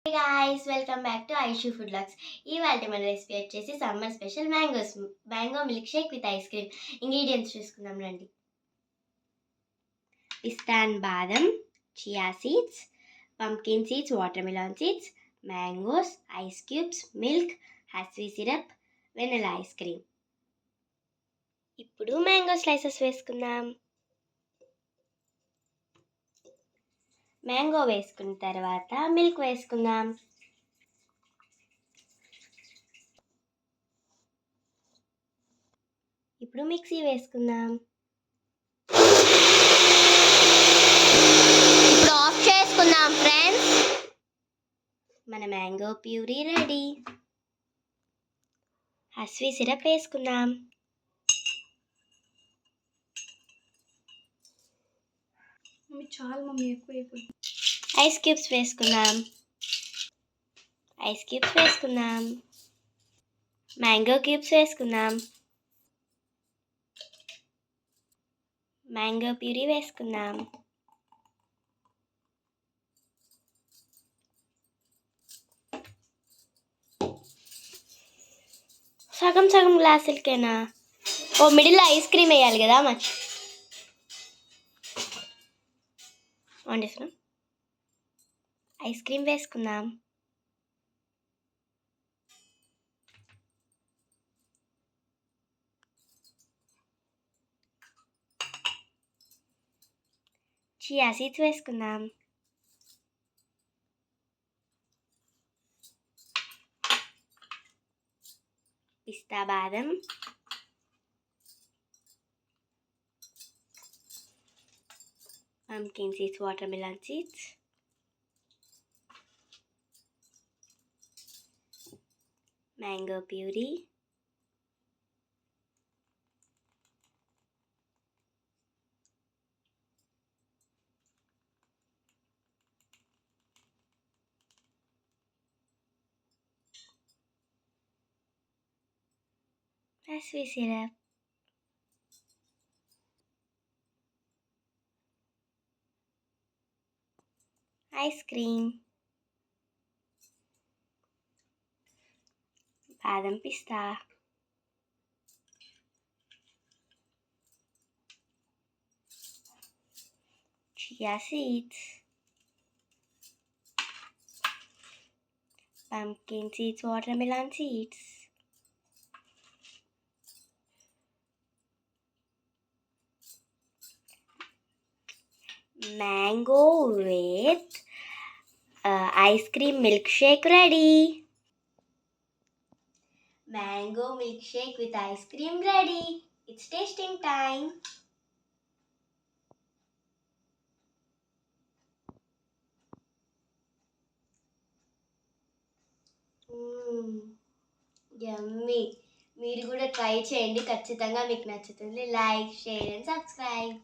Hey guys, welcome back to Aishu Food Vlogs. ఇవాళ మన recipe వచ్చేసి summer special mango milk shake with ice cream. Ingredients చూసుకుందాం రండి. Pista and badam, chia seeds, pumpkin seeds, watermelon seeds, mangoes, ice cubes, milk, హస్వీ syrup, vanilla ice cream. ఇప్పుడు mango slices వేసుకుందాం. Mango వేసుకున్న తర్వాత మిల్క్ వేసుకుందాం. ఇప్పుడు మిక్సీ వేసుకుందాం. ఇప్పుడు ఆఫ్ చేసుకుందాం ఫ్రెండ్స్. మన మ్యాంగో ప్యూరీ రెడీ. హస్వీ సిరప్ వేసుకుందాం. చాలు మమ్మీ, ఎక్కువ ఐస్ క్యూబ్స్ వేసుకుందాం. మ్యాంగో క్యూబ్స్ వేసుకుందాం. మ్యాంగో ప్యూరీ వేసుకుందాం. సగం సగం గ్లాసులకేనా? మిడిల్లో ఐస్ క్రీమ్ వేయాలి కదా వండేసిన ఐస్ క్రీమ్ వేసుకుందాం. చియా సీడ్స్ వేసుకుందాం. Pista badam, pumpkin seeds, watermelon seeds, mango puree, హస్వీ syrup, ice cream, badam pista, chia seeds, pumpkin seeds, watermelon seeds, mango with ice cream milkshake ready. Mango milkshake with ice cream ready. It's tasting time. యమ్మీ. మీరు కూడా try చేయండి, ఖచ్చితంగా మీకు నచ్చుతుంది. Like, share and subscribe.